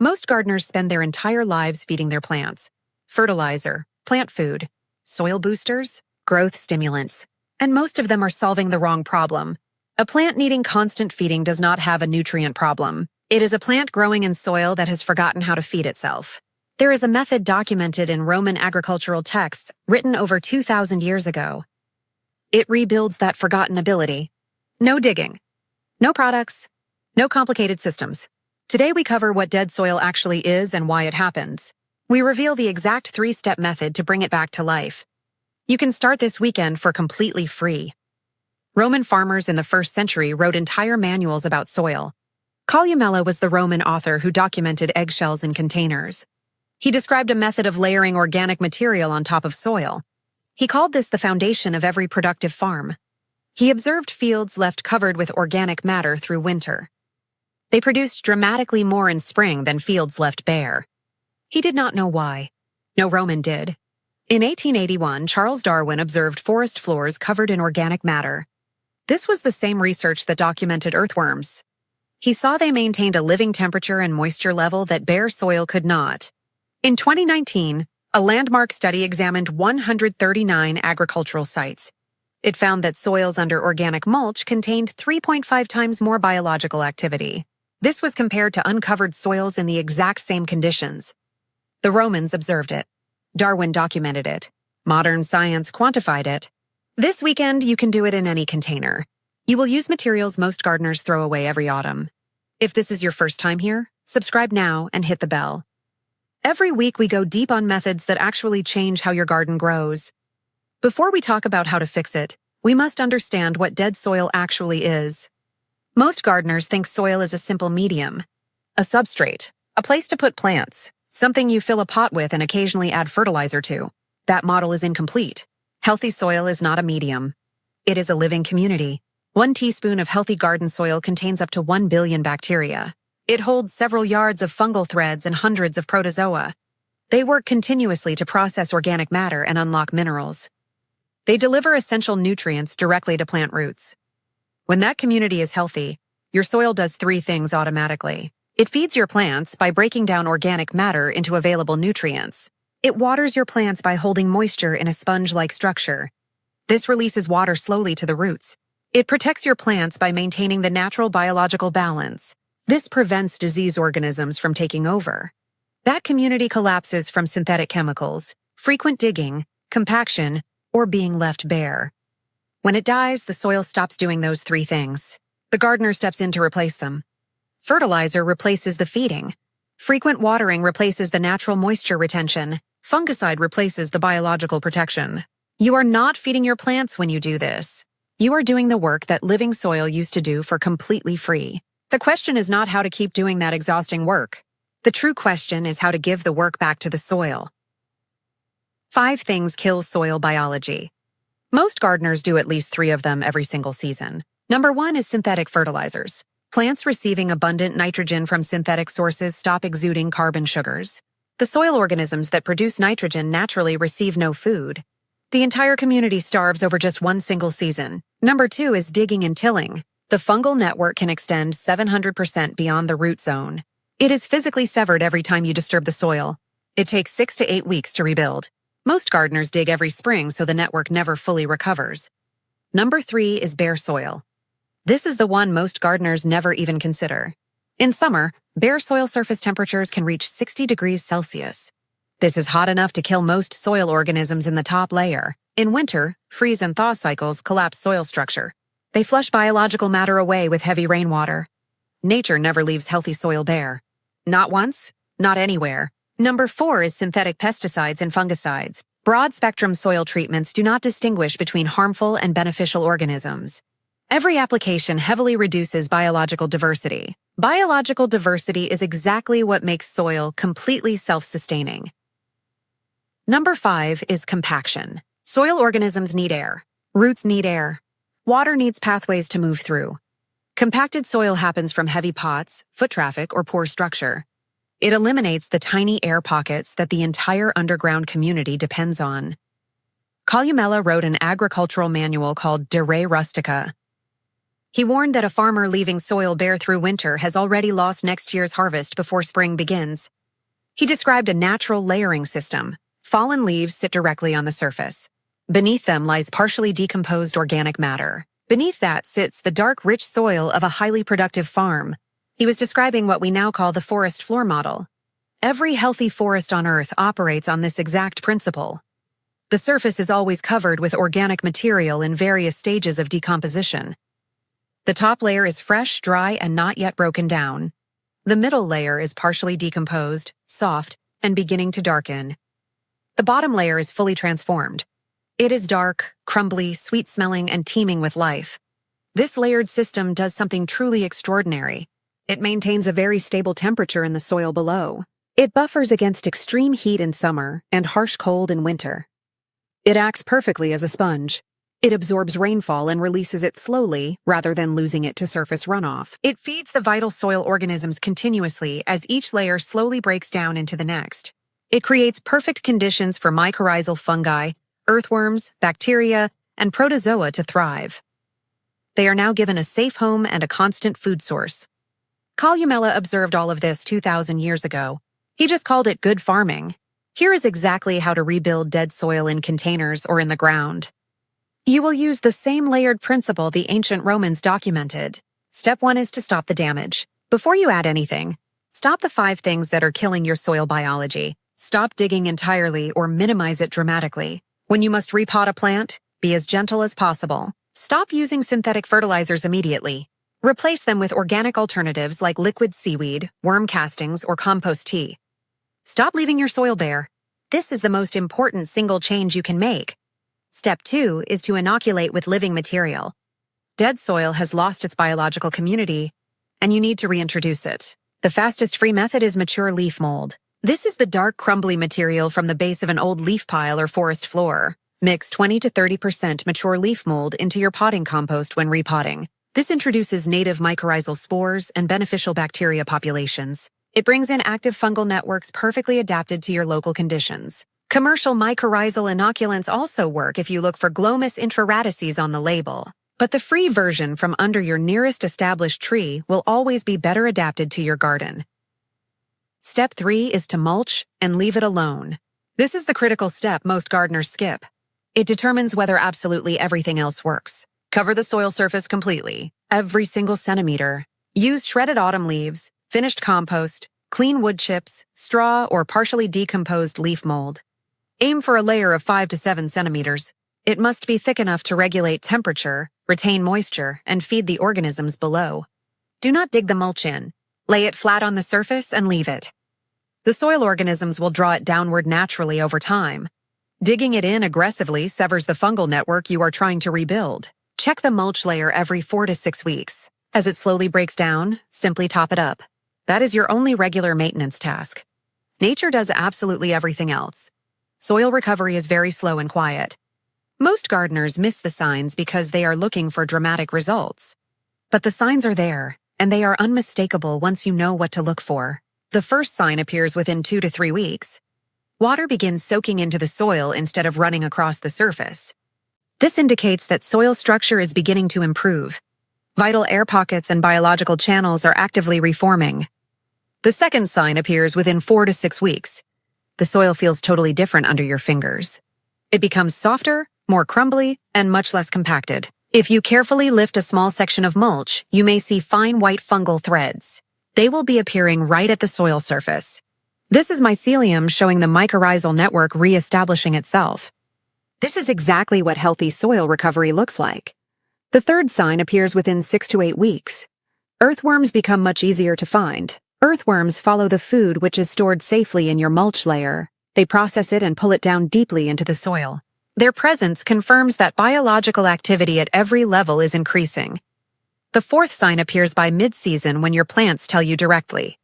Most gardeners spend their entire lives feeding their plants. Fertilizer, plant food, soil boosters, growth stimulants. And most of them are solving the wrong problem. A plant needing constant feeding does not have a nutrient problem. It is a plant growing in soil that has forgotten how to feed itself. There is a method documented in Roman agricultural texts written over 2,000 years ago. It rebuilds that forgotten ability. No digging. No products. No complicated systems. Today we cover what dead soil actually is and why it happens. We reveal the exact 3-step method to bring it back to life. You can start this weekend for completely free. Roman farmers in the 1st century wrote entire manuals about soil. Columella was the Roman author who documented eggshells in containers. He described a method of layering organic material on top of soil. He called this the foundation of every productive farm. He observed fields left covered with organic matter through winter. They produced dramatically more in spring than fields left bare. He did not know why. No Roman did. In 1881, Charles Darwin observed forest floors covered in organic matter. This was the same research that documented earthworms. He saw they maintained a living temperature and moisture level that bare soil could not. In 2019, a landmark study examined 139 agricultural sites. It found that soils under organic mulch contained 3.5 times more biological activity. This was compared to uncovered soils in the exact same conditions. The Romans observed it. Darwin documented it. Modern science quantified it. This weekend, you can do it in any container. You will use materials most gardeners throw away every autumn. If this is your first time here, subscribe now and hit the bell. Every week, we go deep on methods that actually change how your garden grows. Before we talk about how to fix it, we must understand what dead soil actually is. Most gardeners think soil is a simple medium, a substrate, a place to put plants, something you fill a pot with and occasionally add fertilizer to. That model is incomplete. Healthy soil is not a medium. It is a living community. 1 teaspoon of healthy garden soil contains up to 1 billion bacteria. It holds several yards of fungal threads and hundreds of protozoa. They work continuously to process organic matter and unlock minerals. They deliver essential nutrients directly to plant roots. When that community is healthy, your soil does 3 things automatically. It feeds your plants by breaking down organic matter into available nutrients. It waters your plants by holding moisture in a sponge-like structure. This releases water slowly to the roots. It protects your plants by maintaining the natural biological balance. This prevents disease organisms from taking over. That community collapses from synthetic chemicals, frequent digging, compaction, or being left bare. When it dies, the soil stops doing those 3 things. The gardener steps in to replace them. Fertilizer replaces the feeding. Frequent watering replaces the natural moisture retention. Fungicide replaces the biological protection. You are not feeding your plants when you do this. You are doing the work that living soil used to do for completely free. The question is not how to keep doing that exhausting work. The true question is how to give the work back to the soil. 5 things kill soil biology. Most gardeners do at least 3 of them every single season. Number 1 is synthetic fertilizers. Plants receiving abundant nitrogen from synthetic sources stop exuding carbon sugars. The soil organisms that produce nitrogen naturally receive no food. The entire community starves over just 1 single season. Number 2 is digging and tilling. The fungal network can extend 700% beyond the root zone. It is physically severed every time you disturb the soil. It takes 6 to 8 weeks to rebuild. Most gardeners dig every spring so the network never fully recovers. Number 3 is bare soil. This is the one most gardeners never even consider. In summer, bare soil surface temperatures can reach 60 degrees Celsius. This is hot enough to kill most soil organisms in the top layer. In winter, freeze and thaw cycles collapse soil structure. They flush biological matter away with heavy rainwater. Nature never leaves healthy soil bare. Not once, not anywhere. Number 4 is synthetic pesticides and fungicides. Broad-spectrum soil treatments do not distinguish between harmful and beneficial organisms. Every application heavily reduces biological diversity. Biological diversity is exactly what makes soil completely self-sustaining. Number 5 is compaction. Soil organisms need air. Roots need air. Water needs pathways to move through. Compacted soil happens from heavy pots, foot traffic, or poor structure. It eliminates the tiny air pockets that the entire underground community depends on. Columella wrote an agricultural manual called De Re Rustica. He warned that a farmer leaving soil bare through winter has already lost next year's harvest before spring begins. He described a natural layering system. Fallen leaves sit directly on the surface. Beneath them lies partially decomposed organic matter. Beneath that sits the dark, rich soil of a highly productive farm. He was describing what we now call the forest floor model. Every healthy forest on Earth operates on this exact principle. The surface is always covered with organic material in various stages of decomposition. The top layer is fresh, dry, and not yet broken down. The middle layer is partially decomposed, soft, and beginning to darken. The bottom layer is fully transformed. It is dark, crumbly, sweet-smelling, and teeming with life. This layered system does something truly extraordinary. It maintains a very stable temperature in the soil below. It buffers against extreme heat in summer and harsh cold in winter. It acts perfectly as a sponge. It absorbs rainfall and releases it slowly rather than losing it to surface runoff. It feeds the vital soil organisms continuously as each layer slowly breaks down into the next. It creates perfect conditions for mycorrhizal fungi, earthworms, bacteria, and protozoa to thrive. They are now given a safe home and a constant food source. Columella observed all of this 2,000 years ago. He just called it good farming. Here is exactly how to rebuild dead soil in containers or in the ground. You will use the same layered principle the ancient Romans documented. Step 1 is to stop the damage. Before you add anything, stop the 5 things that are killing your soil biology. Stop digging entirely or minimize it dramatically. When you must repot a plant, be as gentle as possible. Stop using synthetic fertilizers immediately. Replace them with organic alternatives like liquid seaweed, worm castings, or compost tea. Stop leaving your soil bare. This is the most important single change you can make. Step 2 is to inoculate with living material. Dead soil has lost its biological community, and you need to reintroduce it. The fastest free method is mature leaf mold. This is the dark, crumbly material from the base of an old leaf pile or forest floor. Mix 20 to 30% mature leaf mold into your potting compost when repotting. This introduces native mycorrhizal spores and beneficial bacteria populations. It brings in active fungal networks perfectly adapted to your local conditions. Commercial mycorrhizal inoculants also work if you look for Glomus intraradices on the label. But the free version from under your nearest established tree will always be better adapted to your garden. Step 3 is to mulch and leave it alone. This is the critical step most gardeners skip. It determines whether absolutely everything else works. Cover the soil surface completely, every single centimeter. Use shredded autumn leaves, finished compost, clean wood chips, straw, or partially decomposed leaf mold. Aim for a layer of 5 to 7 centimeters. It must be thick enough to regulate temperature, retain moisture, and feed the organisms below. Do not dig the mulch in. Lay it flat on the surface and leave it. The soil organisms will draw it downward naturally over time. Digging it in aggressively severs the fungal network you are trying to rebuild. Check the mulch layer every 4 to 6 weeks. As it slowly breaks down, simply top it up. That is your only regular maintenance task. Nature does absolutely everything else. Soil recovery is very slow and quiet. Most gardeners miss the signs because they are looking for dramatic results. But the signs are there, and they are unmistakable once you know what to look for. The first sign appears within 2 to 3 weeks. Water begins soaking into the soil instead of running across the surface. This indicates that soil structure is beginning to improve. Vital air pockets and biological channels are actively reforming. The second sign appears within 4 to 6 weeks. The soil feels totally different under your fingers. It becomes softer, more crumbly, and much less compacted. If you carefully lift a small section of mulch, you may see fine white fungal threads. They will be appearing right at the soil surface. This is mycelium showing the mycorrhizal network re-establishing itself. This is exactly what healthy soil recovery looks like. The third sign appears within 6 to 8 weeks. Earthworms become much easier to find. Earthworms follow the food which is stored safely in your mulch layer. They process it and pull it down deeply into the soil. Their presence confirms that biological activity at every level is increasing. The fourth sign appears by mid-season when your plants tell you directly.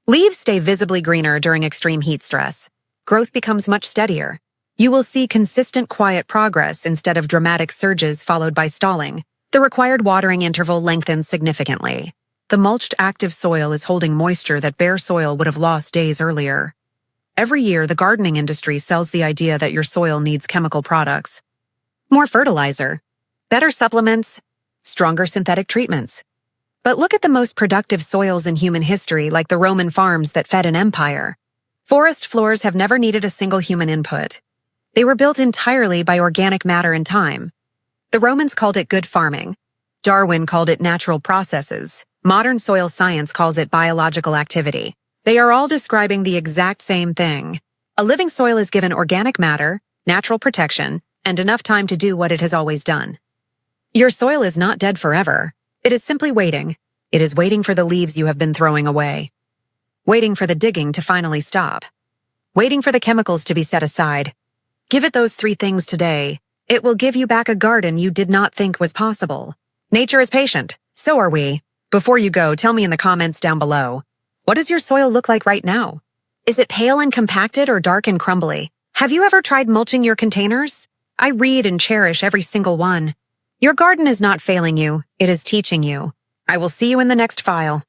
Leaves stay visibly greener during extreme heat stress. Growth becomes much steadier. You will see consistent quiet progress instead of dramatic surges followed by stalling. The required watering interval lengthens significantly. The mulched active soil is holding moisture that bare soil would have lost days earlier. Every year, the gardening industry sells the idea that your soil needs chemical products. More fertilizer, better supplements, stronger synthetic treatments. But look at the most productive soils in human history, like the Roman farms that fed an empire. Forest floors have never needed a single human input. They were built entirely by organic matter and time. The Romans called it good farming. Darwin called it natural processes. Modern soil science calls it biological activity. They are all describing the exact same thing. A living soil is given organic matter, natural protection, and enough time to do what it has always done. Your soil is not dead forever. It is simply waiting. It is waiting for the leaves you have been throwing away. Waiting for the digging to finally stop. Waiting for the chemicals to be set aside. Give it those 3 things today. It will give you back a garden you did not think was possible. Nature is patient. So are we. Before you go, tell me in the comments down below. What does your soil look like right now? Is it pale and compacted or dark and crumbly? Have you ever tried mulching your containers? I read and cherish every single one. Your garden is not failing you. It is teaching you. I will see you in the next file.